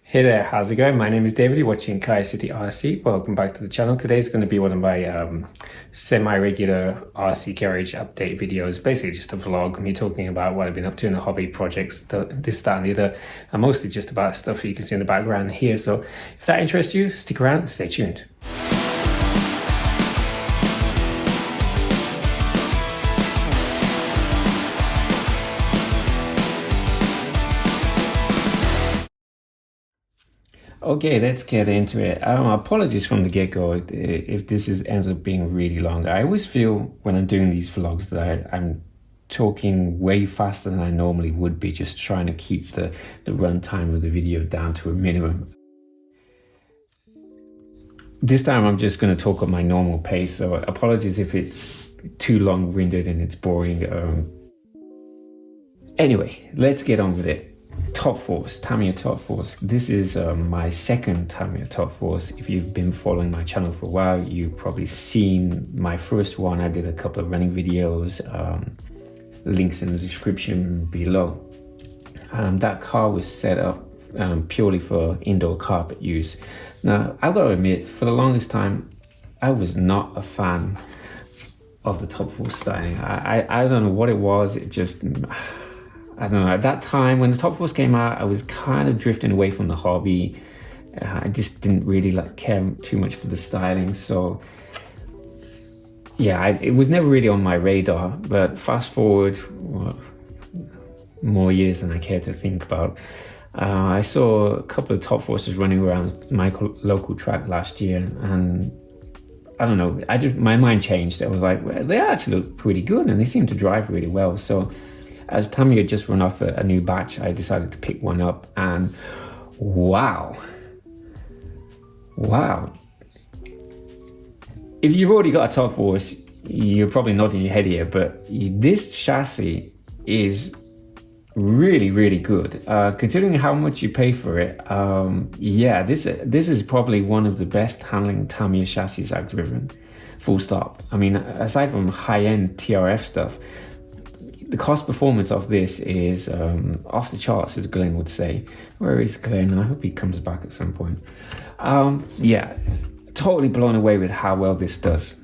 Hey there, how's it going? My name is David, you're watching Kai City RC. Welcome back to the channel. Today's going to be one of my semi-regular RC garage update videos, basically just a vlog, me talking about what I've been up to in the hobby projects, this, that and the other, and mostly just about stuff you can see in the background here. So if that interests you, stick around and stay tuned. Okay, let's get into it. Apologies from the get-go if ends up being really long. I always feel when I'm doing these vlogs that I'm talking way faster than I normally would be, just trying to keep the runtime of the video down to a minimum. This time I'm just going to talk at my normal pace, so apologies if it's too long-winded and it's boring. Anyway, let's get on with it. Top Force, Tamiya Top Force. This is my second Tamiya Top Force. If you've been following my channel for a while, you've probably seen my first one. I did a couple of running videos, links in the description below. That car was set up purely for indoor carpet use. Now, I've got to admit, for the longest time, I was not a fan of the Top Force styling. I don't know what it was, it just... I don't know, at that time when the Top Force came out, I was kind of drifting away from the hobby. I just didn't really care too much for the styling. So yeah, it was never really on my radar. But fast forward, well, more years than I care to think about. I saw a couple of Top Forces running around my local track last year, and I don't know, my mind changed. I was like, well, they actually look pretty good and they seem to drive really well. So as Tamiya had just run off a new batch, I decided to pick one up, and wow. If you've already got a Top Force, you're probably nodding your head here, but this chassis is really, really good. Considering how much you pay for it, yeah, this is probably one of the best handling Tamiya chassis I've driven, full stop. I mean, aside from high-end TRF stuff, the cost performance of this is off the charts, as Glenn would say. Where is Glenn? I hope he comes back at some point. Yeah, totally blown away with how well this does.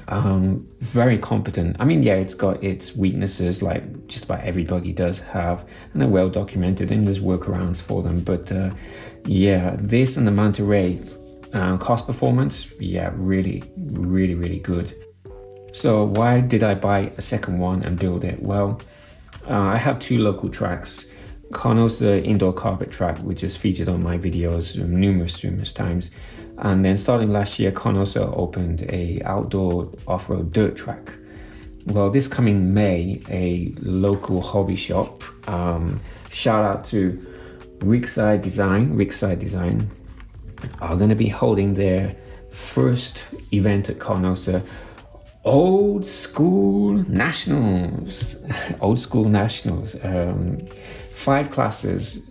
Very competent. I mean, yeah, it's got its weaknesses, like just about everybody does have, and they're well documented, and there's workarounds for them. But yeah, this and the Manta Ray cost performance, yeah, really, really, really good. So why did I buy a second one and build it? Well, I have two local tracks. Carnosa indoor carpet track, which is featured on my videos numerous times. And then starting last year, Carnosa opened a outdoor off-road dirt track. Well, this coming May, a local hobby shop, shout out to Rickside Design, are going to be holding their first event at Carnosa, Old School Nationals. 5 classes: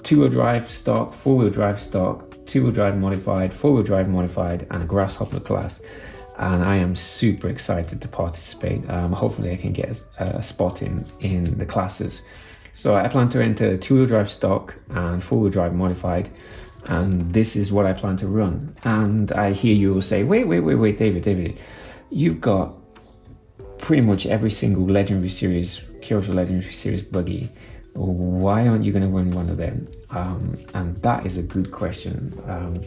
2-wheel drive stock, 4-wheel drive stock, 2-wheel drive modified, 4-wheel drive modified, and a grasshopper class. And I am super excited to participate. Hopefully I can get a spot in the classes. So I plan to enter 2-wheel drive stock and 4-wheel drive modified, and this is what I plan to run. And I hear you will say, wait, David, you've got pretty much every single Legendary Series, Kyosho Legendary Series buggy. Why aren't you going to run one of them? And that is a good question.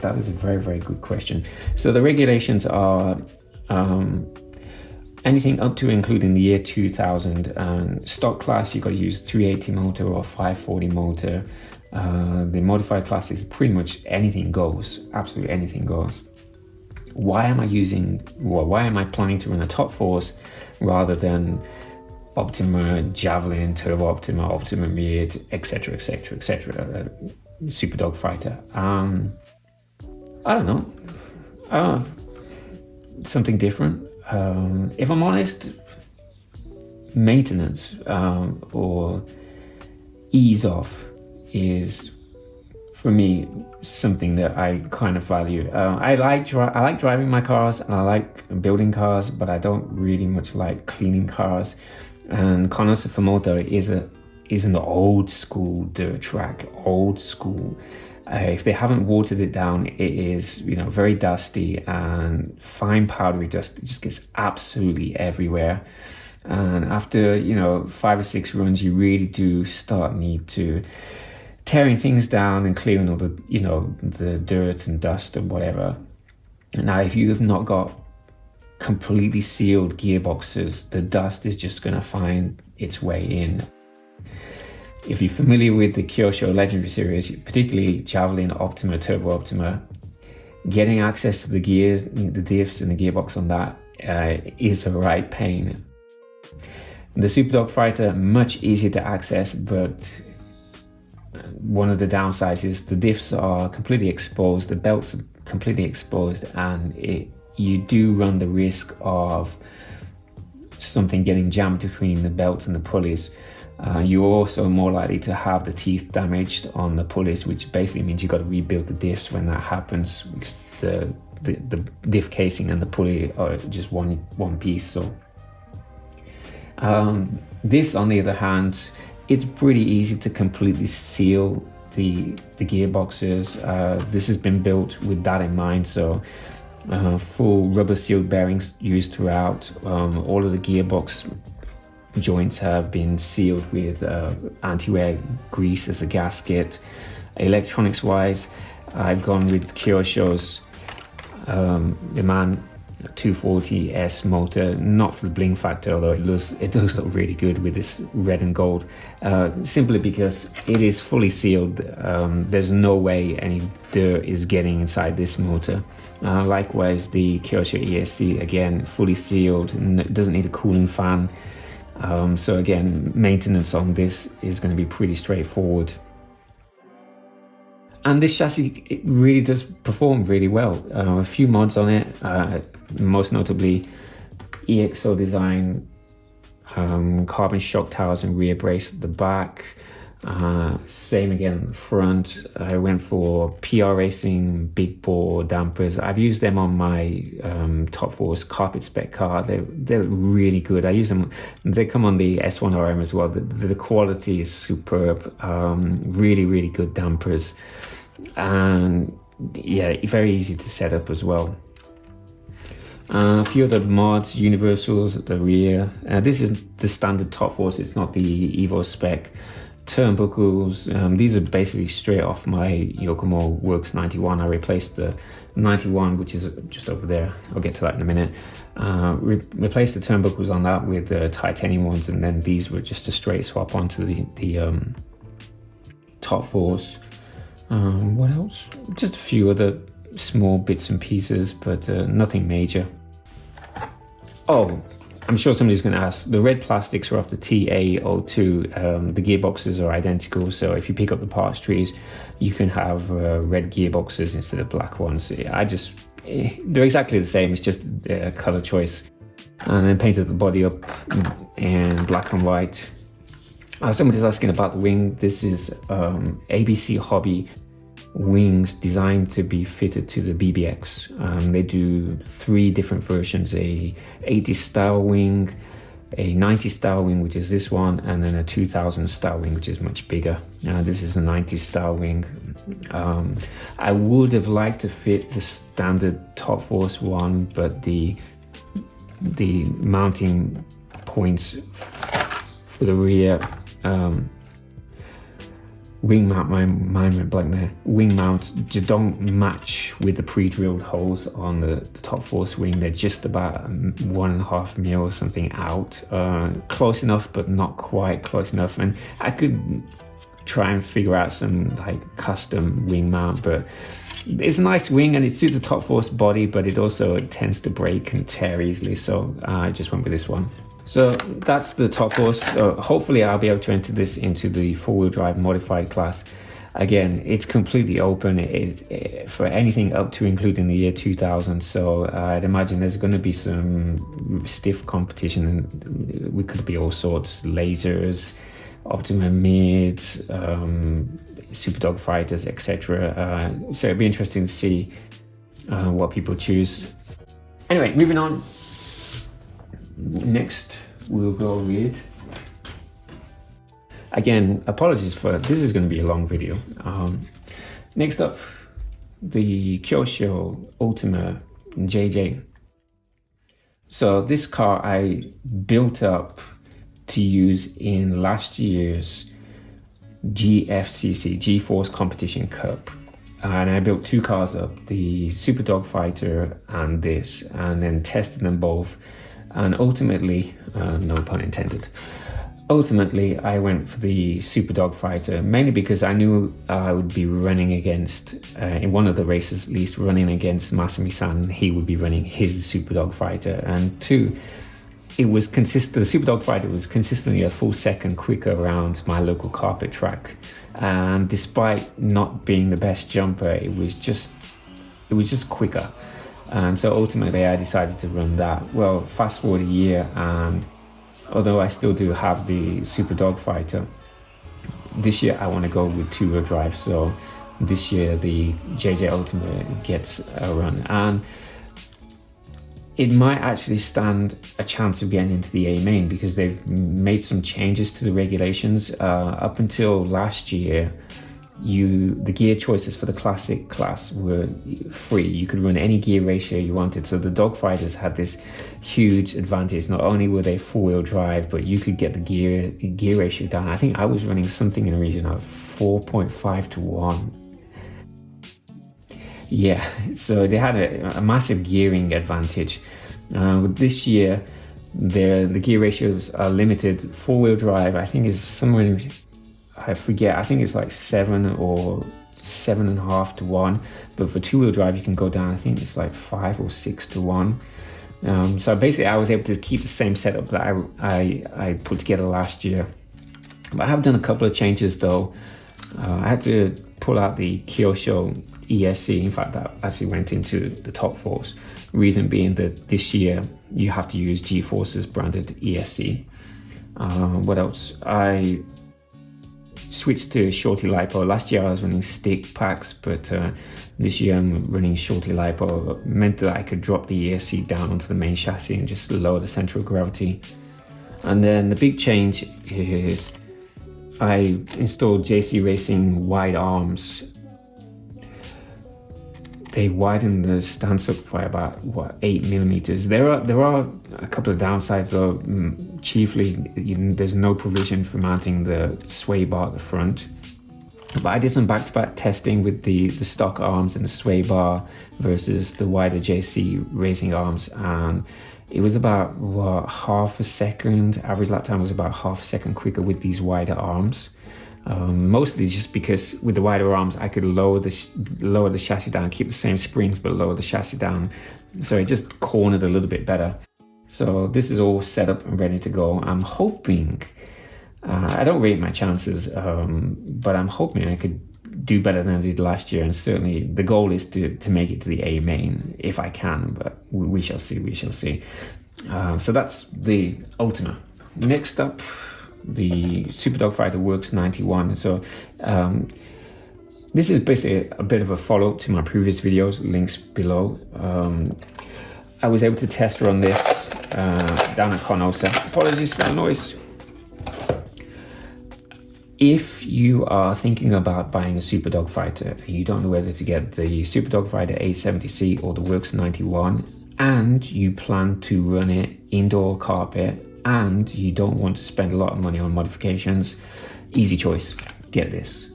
That is a very, very good question. So the regulations are anything up to including the year 2000. And stock class, you've got to use 380 motor or 540 motor. The modified class is pretty much anything goes, absolutely anything goes. Why am I planning to run a Top Force rather than Optima, Javelin, Turbo Optima Mid, etc, Superdog Fighter? I don't know. Something different. If I'm honest, maintenance or ease off is, for me, something that I kind of value. I like driving my cars and I like building cars, but I don't really much like cleaning cars. And Carnosa Fumotto is an old school dirt track, old school. If they haven't watered it down, it is, you know, very dusty and fine powdery dust. It just gets absolutely everywhere. And after, you know, 5 or 6 runs, you really do need to tearing things down and clearing all the, you know, the dirt and dust and whatever. Now, if you have not got completely sealed gearboxes, the dust is just going to find its way in. If you're familiar with the Kyosho Legendary series, particularly Javelin, Optima, Turbo Optima, getting access to the gears, the diffs and the gearbox on that is a right pain. The Superdog Fighter, much easier to access, but one of the downsides is the diffs are completely exposed, the belts are completely exposed, and you do run the risk of something getting jammed between the belts and the pulleys. You're also more likely to have the teeth damaged on the pulleys, which basically means you've got to rebuild the diffs when that happens, because the diff casing and the pulley are just one piece. So this, on the other hand, it's pretty easy to completely seal the gearboxes. This has been built with that in mind, so full rubber sealed bearings used throughout. All of the gearbox joints have been sealed with anti-wear grease as a gasket. Electronics wise, I've gone with Kyosho's Man 240S motor, not for the bling factor, although it does look really good with this red and gold, simply because it is fully sealed. There's no way any dirt is getting inside this motor. Likewise, the Kyosho ESC, again, fully sealed, and it doesn't need a cooling fan. So again, maintenance on this is going to be pretty straightforward. And this chassis, it really does perform really well. A few mods on it, most notably EXO design, carbon shock towers and rear brace at the back. Same again on the front. I went for PR Racing big bore dampers. I've used them on my Top Force carpet spec car. They're really good. I use them. They come on the S1RM as well. The quality is superb. Really good dampers, and yeah, very easy to set up as well. A few other mods, universals at the rear. This is the standard Top Force. It's not the Evo spec. Turnbuckles, these are basically straight off my Yokomo Works 91. I replaced the 91, which is just over there. I'll get to that in a minute. Replaced the turnbuckles on that with titanium ones, and then these were just a straight swap onto the Top Force. What else? Just a few other small bits and pieces, but nothing major. Oh, I'm sure somebody's going to ask, the red plastics are off the TA02. The gearboxes are identical, so if you pick up the parts trees, you can have red gearboxes instead of black ones. They're exactly the same, it's just a color choice. And then painted the body up in black and white. Somebody's asking about the wing. This is ABC Hobby wings designed to be fitted to the BBX. They do 3 different versions: a 80s style wing, a 90s style wing, which is this one, and then a 2000 style wing, which is much bigger. This is a 90s style wing. I would have liked to fit the standard Top Force one, but the mounting points for the rear wing mount, mine went blank there. Wing mounts just don't match with the pre-drilled holes on the Top Force wing. They're just about 1.5 mil or something out. Close enough, but not quite close enough. And I could try and figure out some like custom wing mount, but it's a nice wing and it suits the Top Force body, but it also tends to break and tear easily. So I just went with this one. So that's the Top Force. Hopefully I'll be able to enter this into the 4-wheel drive modified class. Again, it's completely open. It is for anything up to including the year 2000. So I'd imagine there's going to be some stiff competition, and we could be all sorts: lasers, Optima mids, Superdog Fighters, etc. So it'd be interesting to see what people choose. Anyway, moving on. Next we'll go with, again, apologies for this is going to be a long video. Next up, the Kyosho Ultima JJ. So this car I built up to use in last year's GFCC, G-Force Competition Cup. And I built two cars up, the Superdog Fighter and this, and then tested them both. And ultimately, no pun intended, ultimately I went for the Superdog Fighter, mainly because I knew I would be running against, in one of the races at least, running against Masami-san. He would be running his Superdog Fighter. And two, it was consistent. The Superdog Fighter was consistently a full second quicker around my local carpet track, and despite not being the best jumper, it was just quicker. And so ultimately, I decided to run that. Well, fast forward a year, and although I still do have the Superdog Fighter, this year I want to go with two-wheel drive. So this year the JJ Ultima gets a run, and it might actually stand a chance of getting into the A main because they've made some changes to the regulations. Up until last year, the gear choices for the classic class were free. You could run any gear ratio you wanted. So the dog fighters had this huge advantage. Not only were they four-wheel drive, but you could get the gear ratio down. I think I was running something in the region of 4.5 to 1. Yeah, so they had a massive gearing advantage. This year, the gear ratios are limited. Four-wheel drive, I think, is somewhere, I forget, I think it's like 7 or 7.5 to 1. But for two-wheel drive, you can go down, I think it's like 5 or 6 to 1. So basically, I was able to keep the same setup that I put together last year. But I have done a couple of changes though. I had to pull out the Kyosho ESC. In fact, that actually went into the Top Force. Reason being that this year you have to use G-Force's branded ESC. What else? I switched to shorty lipo. Last year I was running stick packs, but this year I'm running shorty lipo. It meant that I could drop the ESC down onto the main chassis and just lower the center of gravity. And then the big change is I installed JC Racing wide arms. They widened the stance up by about 8 millimeters. There are a couple of downsides though. Chiefly, there's no provision for mounting the sway bar at the front. But I did some back-to-back testing with the stock arms and the sway bar versus the wider JC Racing arms, and it was about half a second. Average lap time was about half a second quicker with these wider arms. Mostly just because with the wider arms I could lower the chassis down, keep the same springs but lower the chassis down, so it just cornered a little bit better. So this is all set up and ready to go. I'm hoping, I don't rate my chances, but I'm hoping I could do better than I did last year, and certainly the goal is to make it to the A main if I can, but we shall see. So that's the Ultima. Next up, the Superdog Fighter Works 91. So this is basically a bit of a follow-up to my previous videos, links below. I was able to test run this down at Carnosa. Apologies for the noise. If you are thinking about buying a Superdog Fighter and you don't know whether to get the Superdog Fighter 870C or the Works 91, and you plan to run it indoor carpet, and you don't want to spend a lot of money on modifications, easy choice, get this.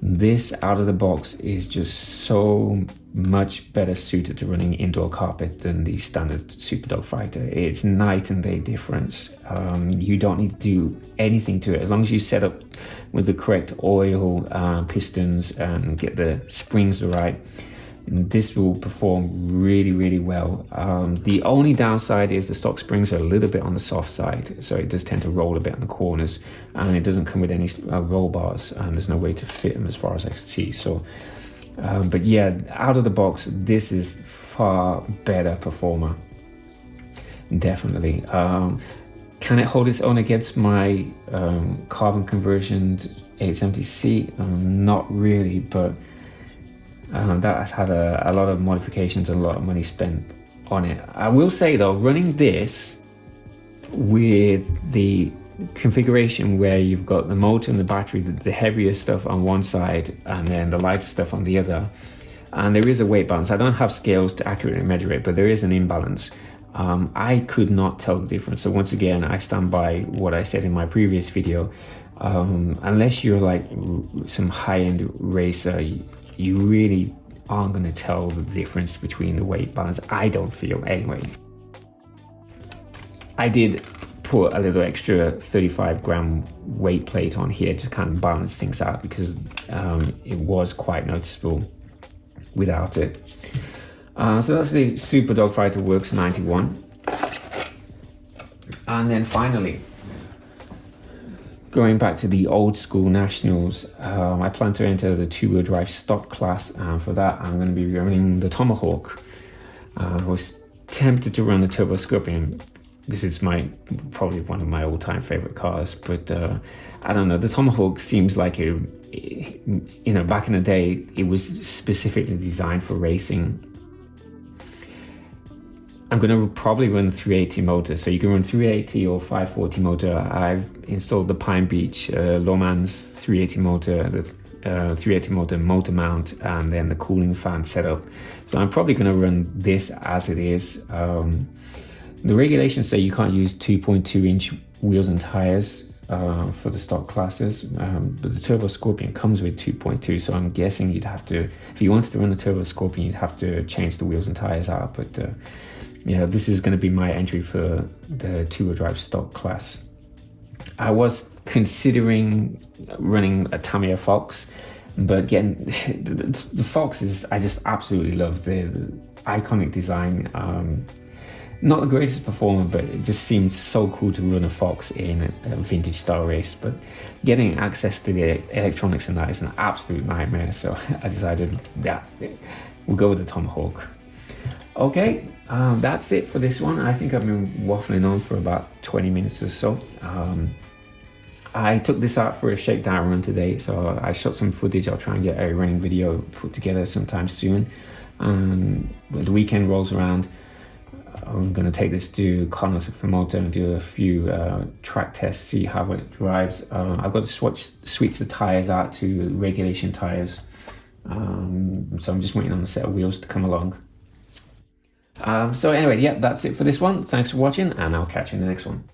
This out of the box is just so much better suited to running indoor carpet than the standard Superdog Fighter. It's night and day difference. You don't need to do anything to it. As long as you set up with the correct oil, pistons, and get the springs right, this will perform really, really well. The only downside is the stock springs are a little bit on the soft side, so it does tend to roll a bit on the corners, and it doesn't come with any roll bars, and there's no way to fit them as far as I can see. So, but yeah, out of the box, this is far better performer, definitely. Can it hold its own against my carbon conversion 870C? Not really, but that has had a lot of modifications and a lot of money spent on it. I will say though, running this with the configuration where you've got the motor and the battery, the heavier stuff on one side and then the lighter stuff on the other. And there is a weight balance. I don't have scales to accurately measure it, but there is an imbalance. I could not tell the difference. So once again, I stand by what I said in my previous video. Unless you're like some high-end racer, you really aren't going to tell the difference between the weight balance. I don't feel anyway. I did put a little extra 35-gram weight plate on here to kind of balance things out, because it was quite noticeable without it. So that's the Superdog Fighter Works 91. And then finally, going back to the old school nationals, I plan to enter the 2-wheel drive stock class, and for that I'm going to be running the Tomahawk. I was tempted to run the Turbo Scorpion because it's probably one of my all-time favorite cars, but I don't know, the Tomahawk seems like back in the day it was specifically designed for racing. I'm going to probably run 380 motor, so you can run 380 or 540 motor. I've installed the Pine Beach Lomans 380 motor, the 380 motor mount, and then the cooling fan setup. So I'm probably going to run this as it is. The regulations say you can't use 2.2-inch wheels and tires for the stock classes, but the Turbo Scorpion comes with 2.2, so I'm guessing you'd have to, if you wanted to run the Turbo Scorpion, you'd have to change the wheels and tires out. But yeah, this is going to be my entry for the 2-wheel drive stock class. I was considering running a Tamiya Fox, but again, the Fox I just absolutely love the iconic design. Not the greatest performer, but it just seems so cool to run a Fox in a vintage style race. But getting access to the electronics in that is an absolute nightmare. So I decided, yeah, we'll go with the Tomahawk. Okay, that's it for this one. I think I've been waffling on for about 20 minutes or so. I took this out for a shakedown run today, so I shot some footage. I'll try and get a running video put together sometime soon. When the weekend rolls around, I'm going to take this to Carnosa Fumotto and do a few track tests, see how it drives. I've got to switch the tires out to regulation tires, so I'm just waiting on a set of wheels to come along. So anyway, yeah, that's it for this one. Thanks for watching, and I'll catch you in the next one.